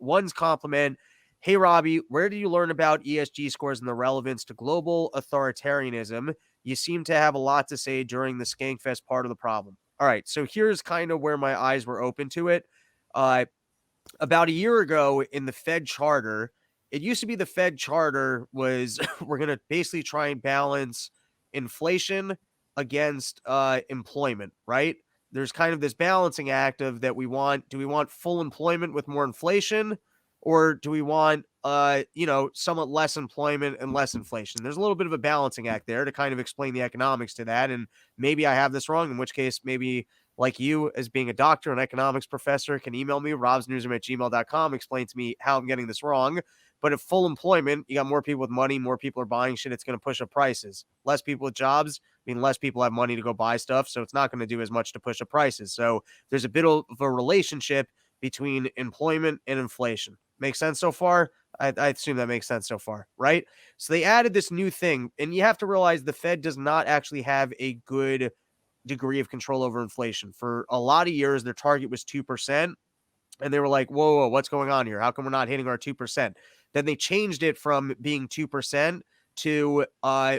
One's compliment. Hey, Robbie, where did you learn about ESG scores and the relevance to global authoritarianism? You seem to have a lot to say during the Skankfest part of the problem. All right, so here's kind of where my eyes were open to it. Uh, about a year ago in the Fed charter, it used to be the Fed charter was we're going to basically try and balance inflation against employment, right? There's kind of this balancing act of that do we want full employment with more inflation, or do we want somewhat less employment and less inflation? There's a little bit of a balancing act there to kind of explain the economics to that. And maybe I have this wrong, in which case maybe like you, as being a doctor and economics professor, can email me, robsnewsroom@gmail.com, explain to me how I'm getting this wrong. But at full employment, you got more people with money, more people are buying shit, it's going to push up prices. Less people with jobs, I mean, less people have money to go buy stuff, so it's not going to do as much to push up prices. So there's a bit of a relationship between employment and inflation. Make sense so far? I assume that makes sense so far, right? So they added this new thing, and you have to realize the Fed does not actually have a good degree of control over inflation. For a lot of years, their target was 2%. And they were like, whoa, what's going on here? How come we're not hitting our 2%? Then they changed it from being 2% to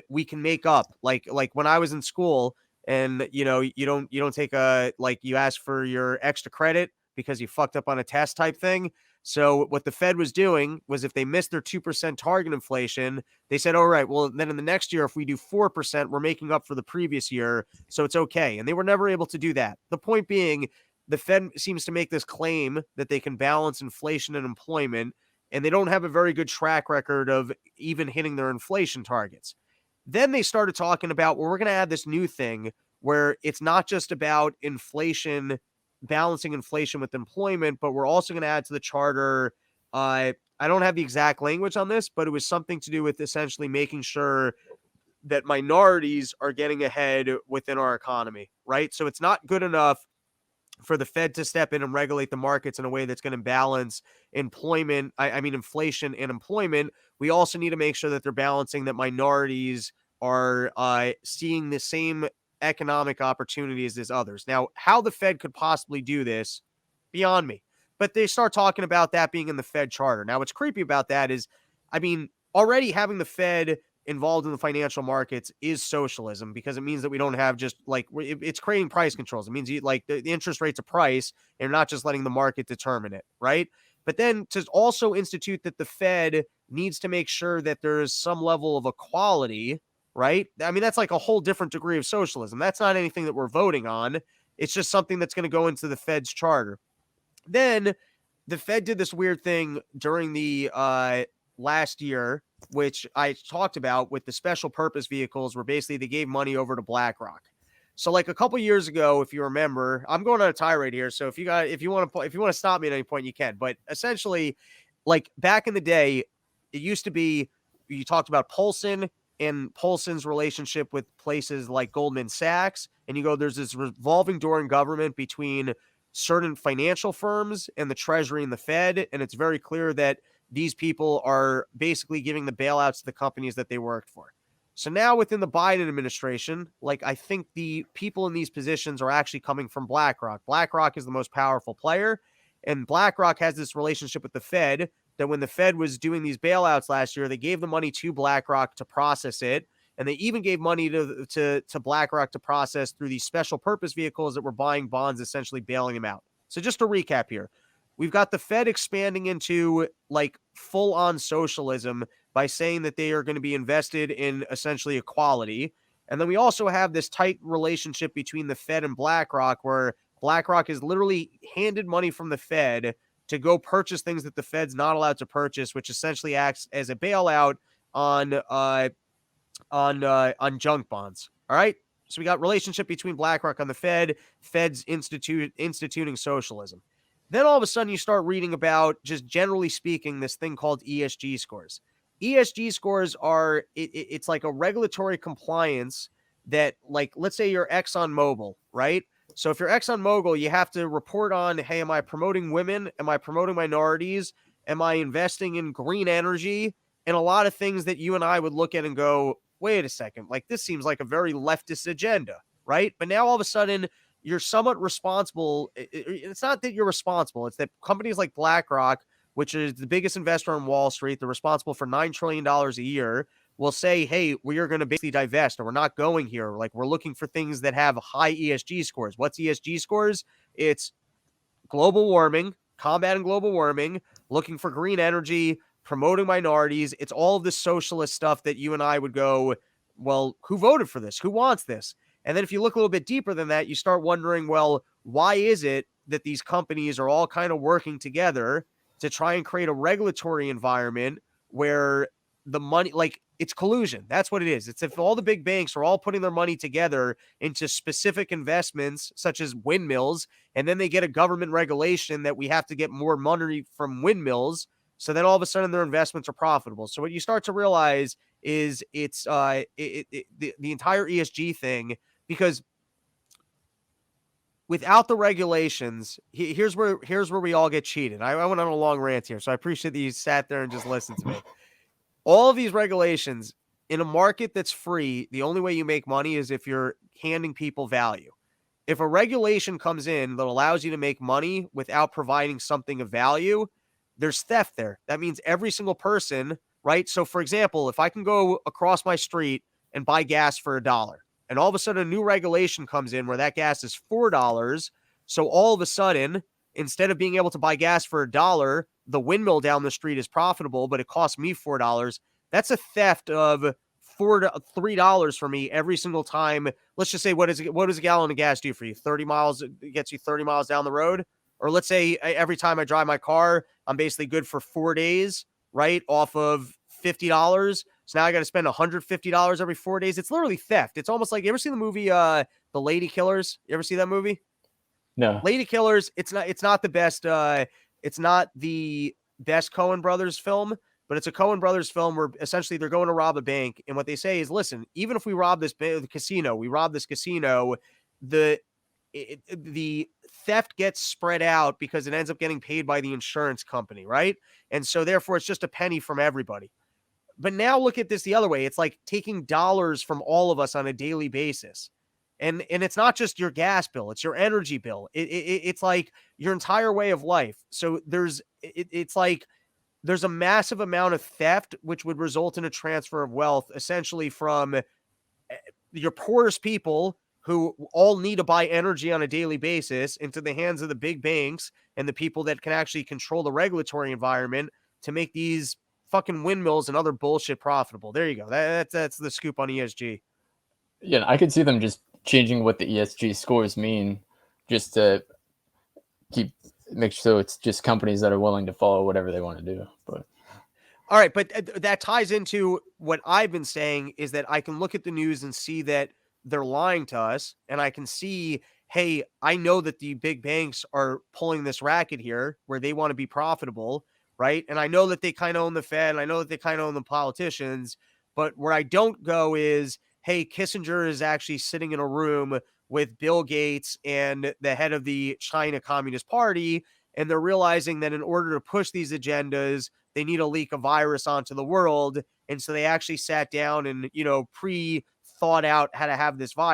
we can make up. Like when I was in school and you don't take you ask for your extra credit because you fucked up on a test type thing. So what the Fed was doing was if they missed their 2% target inflation, they said, all right, well, then in the next year, if we do 4%, we're making up for the previous year. So it's okay. And they were never able to do that. The point being, the Fed seems to make this claim that they can balance inflation and employment, and they don't have a very good track record of even hitting their inflation targets. Then they started talking about, well, we're going to add this new thing where it's not just about inflation, balancing inflation with employment, but we're also going to add to the charter. I don't have the exact language on this, but it was something to do with essentially making sure that minorities are getting ahead within our economy, right? So it's not good enough for the Fed to step in and regulate the markets in a way that's going to balance inflation and employment. We also need to make sure that they're balancing that minorities are seeing the same economic opportunities as others. Now, how the Fed could possibly do this, beyond me. But they start talking about that being in the Fed charter. Now, what's creepy about that is, already having the Fed involved in the financial markets is socialism, because it means that we don't have just it's creating price controls. It means the interest rate's a price and you're not just letting the market determine it, right? But then to also institute that the Fed needs to make sure that there is some level of equality, right? That's like a whole different degree of socialism. That's not anything that we're voting on. It's just something that's going to go into the Fed's charter. Then the Fed did this weird thing during the last year, which I talked about with the special purpose vehicles, where basically they gave money over to Blackrock. So like a couple years ago, if you remember, I'm going on a tirade here. So if you want to stop me at any point, you can. But essentially, like back in the day, it used to be, you talked about Paulson and Paulson's relationship with places like Goldman Sachs. And you go, there's this revolving door in government between certain financial firms and the Treasury and the Fed. And it's very clear that these people are basically giving the bailouts to the companies that they worked for. So now within the Biden administration, I think the people in these positions are actually coming from BlackRock. BlackRock is the most powerful player, and BlackRock has this relationship with the Fed that when the Fed was doing these bailouts last year, they gave the money to BlackRock to process it. And they even gave money to BlackRock to process through these special purpose vehicles that were buying bonds, essentially bailing them out. So just to recap here, we've got the Fed expanding into full-on socialism by saying that they are going to be invested in essentially equality. And then we also have this tight relationship between the Fed and BlackRock, where BlackRock is literally handed money from the Fed to go purchase things that the Fed's not allowed to purchase, which essentially acts as a bailout on junk bonds. All right. So we got relationship between BlackRock and the Fed's instituting socialism. Then all of a sudden you start reading about, just generally speaking, this thing called ESG scores. ESG scores are, it's like a regulatory compliance that, let's say you're ExxonMobil, right? So if you're ExxonMobil, you have to report on, hey, am I promoting women? Am I promoting minorities? Am I investing in green energy? And a lot of things that you and I would look at and go, wait a second, this seems like a very leftist agenda, right? But now all of a sudden you're somewhat responsible. It's not that you're responsible. It's that companies like BlackRock which is the biggest investor on Wall Street, they're responsible for $9 trillion a year, will say, hey, we are going to basically divest, or we're not going here. Like, we're looking for things that have high ESG scores. What's ESG scores? It's global warming, combating global warming, looking for green energy, promoting minorities. It's all of this socialist stuff that you and I would go, well, who voted for this? Who wants this? And then if you look a little bit deeper than that, you start wondering, well, why is it that these companies are all kind of working together to try and create a regulatory environment where the money, like, it's collusion. That's what it is. It's if all the big banks are all putting their money together into specific investments, such as windmills, and then they get a government regulation that we have to get more money from windmills. So then all of a sudden their investments are profitable. So what you start to realize is it's the entire ESG thing, because without the regulations, here's where we all get cheated. I went on a long rant here, so I appreciate that you sat there and just listened to me. All of these regulations, in a market that's free, the only way you make money is if you're handing people value. If a regulation comes in that allows you to make money without providing something of value, there's theft there. That means every single person, right? So, for example, if I can go across my street and buy gas for $1, and all of a sudden a new regulation comes in where that gas is $4, so all of a sudden, instead of being able to buy gas for $1, the windmill down the street is profitable, but it costs me $4. That's a theft of $3 for me every single time. Let's just say, what does a gallon of gas do for you? 30 miles, it gets you 30 miles down the road. Or let's say every time I drive my car, I'm basically good for 4 days, right? Off of $50. So now I got to spend $150 every 4 days. It's literally theft. It's almost like, you ever see the movie, The Lady Killers? You ever see that movie? No. Lady Killers, it's not the best, it's not the best Coen Brothers film, but it's a Coen Brothers film where essentially they're going to rob a bank. And what they say is, listen, even if we rob this casino, the theft gets spread out because it ends up getting paid by the insurance company, right? And so therefore it's just a penny from everybody. But now look at this the other way. It's like taking dollars from all of us on a daily basis. And it's not just your gas bill, it's your energy bill. It's like your entire way of life. So it's like there's a massive amount of theft, which would result in a transfer of wealth, essentially from your poorest people who all need to buy energy on a daily basis into the hands of the big banks and the people that can actually control the regulatory environment to make these fucking windmills and other bullshit profitable. There you go. That's the scoop on ESG. Yeah, I could see them just changing what the ESG scores mean, just to make sure it's just companies that are willing to follow whatever they want to do. But all right, but that ties into what I've been saying, is that I can look at the news and see that they're lying to us, and I can see, hey, I know that the big banks are pulling this racket here where they want to be profitable, right? And I know that they kind of own the Fed, and I know that they kind of own the politicians, but where I don't go is, hey, Kissinger is actually sitting in a room with Bill Gates and the head of the China Communist Party, and they're realizing that in order to push these agendas, they need to leak a virus onto the world. And so they actually sat down and, pre-thought out how to have this virus.